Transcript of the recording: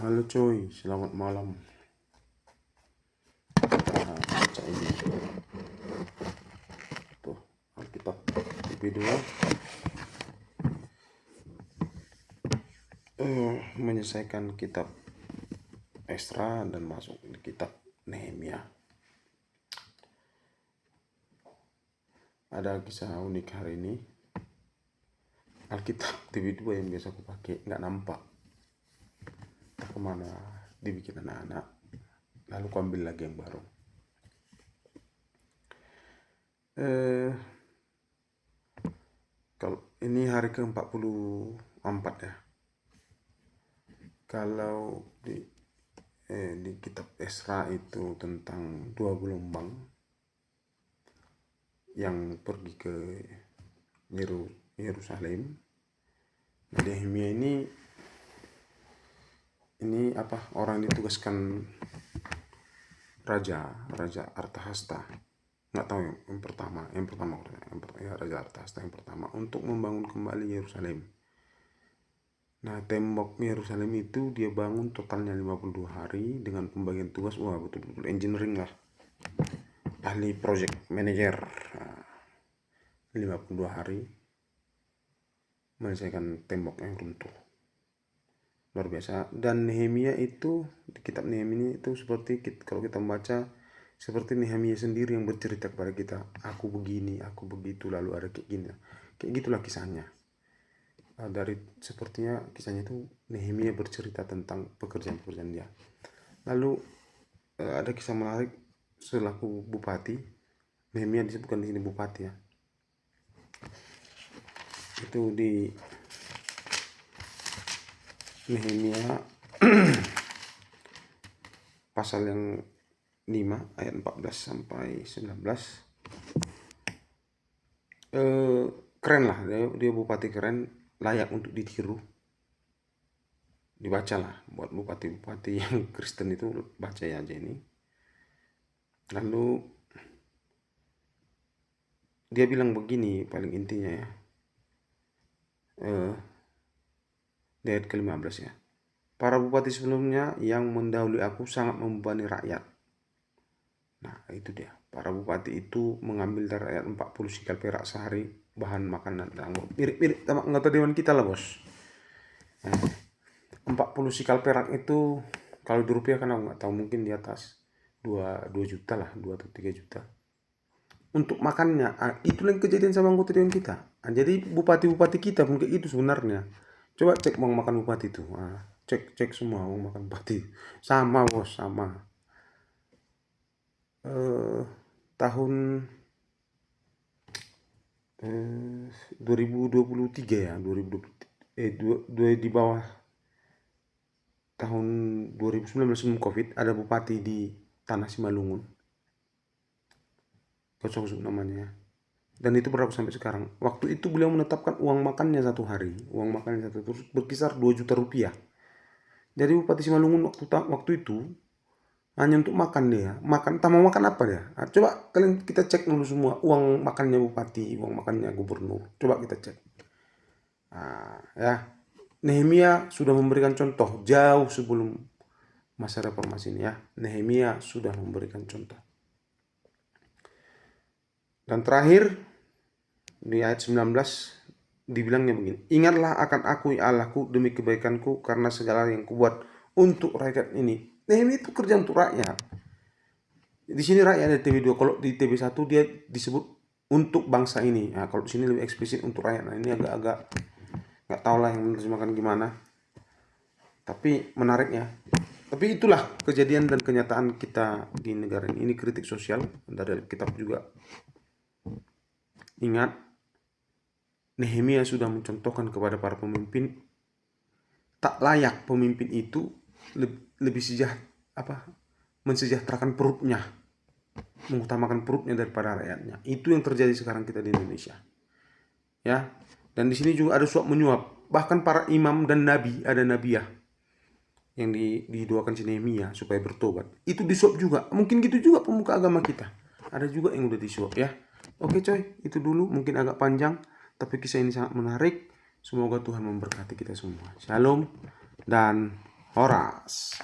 Halo coy, selamat malam. Kita baca ini. Tuh, Alkitab TV2 menyelesaikan kitab Esra dan masuk di kitab Nehemia. Ada kisah unik hari ini. Alkitab TV2 yang biasa aku pakai nggak nampak. Tak kemana dibikin anak-anak. Lalu aku ambil lagi yang baru. Kalau ini hari ke-44 ya. Kalau di kitab Esra itu tentang 2 gelombang yang pergi ke Yerusalem. Nah, Nehemia ini orang ditugaskan Raja Artahasta. Nggak tahu yang pertama Raja Artahasta yang pertama untuk membangun kembali Yerusalem. Nah, tembok Yerusalem itu dia bangun totalnya 52 hari dengan pembagian tugas. Wah, betul-betul engineering lah. Ahli project manager. 52 hari menyelesaikan tembok yang runtuh. Luar biasa. Dan Nehemia itu, di kitab Nehemia itu seperti kalau kita membaca, seperti Nehemia sendiri yang bercerita kepada kita, aku begini, aku begitu, lalu ada kayak gini. Kayak gitulah kisahnya. Sepertinya kisahnya itu Nehemia bercerita tentang pekerjaan-pekerjaan dia. Lalu ada kisah menarik selaku bupati. Nehemia disebutkan di sini bupati ya. Itu di Nehemia pasal yang 5 ayat 14 sampai 19. Keren lah, dia bupati keren, layak untuk ditiru. Dibaca lah buat bupati-bupati yang Kristen itu, baca ya aja ini. Lalu dia bilang begini paling intinya ya. Di ayat ke-15 ya. Para bupati sebelumnya yang mendahului aku sangat membebani rakyat. Nah, itu dia. Para bupati itu mengambil dari rakyat 40 sikal perak sehari bahan makanan. Mirip-mirip sama anggota dewan kita lah, bos. 40 sikal perak itu kalau di rupiah kan aku nggak tahu, mungkin di atas 2 juta lah, 2 atau 3 juta. Untuk makannya, itulah yang kejadian sama anggota dewan kita. Jadi bupati-bupati kita pun kayak itu sebenarnya. Coba cek uang makan bupati itu. Cek semua uang makan bupati. Sama bos, sama. Tahun 2023 ya, 2020 di bawah tahun 2019 sebelum Covid, ada bupati di Tanah Simalungun. Kocok namanya. Dan itu berlaku sampai sekarang. Waktu itu beliau menetapkan uang makannya satu hari. Uang makannya terus berkisar 2 juta rupiah. Jadi Bupati Simalungun waktu itu hanya untuk makan dia. Mau makan apa dia? Coba kalian kita cek dulu semua uang makannya bupati, uang makannya gubernur. Coba kita cek. Ya. Nehemia sudah memberikan contoh jauh sebelum masa reformasi ini ya. Nehemia sudah memberikan contoh. Dan terakhir di ayat 19 dibilangnya begini, ingatlah akan aku ya Allahku demi kebaikanku karena segala yang kubuat untuk rakyat ini. Nehemia itu kerja untuk rakyat. Di sini rakyat ada TV2, kalau di TV1 dia disebut untuk bangsa ini. Nah, kalau di sini lebih eksplisit untuk rakyat. Nah, ini agak-agak nggak tahu lah yang menerjemahkan gimana. Tapi menarik ya. Tapi itulah kejadian dan kenyataan kita di negara ini. Ini kritik sosial dari kitab juga. Ingat, Nehemia sudah mencontohkan kepada para pemimpin tak layak pemimpin itu lebih mensejahterakan perutnya, mengutamakan perutnya daripada rakyatnya. Itu yang terjadi sekarang kita di Indonesia. Ya. Dan di sini juga ada suap menyuap. Bahkan para imam dan nabi, ada nabiah yang didoakan si Nehemia supaya bertobat. Itu disuap juga. Mungkin gitu juga pemuka agama kita. Ada juga yang udah disuap ya. Oke coy, itu dulu, mungkin agak panjang, tapi kisah ini sangat menarik. Semoga Tuhan memberkati kita semua. Shalom dan Horas.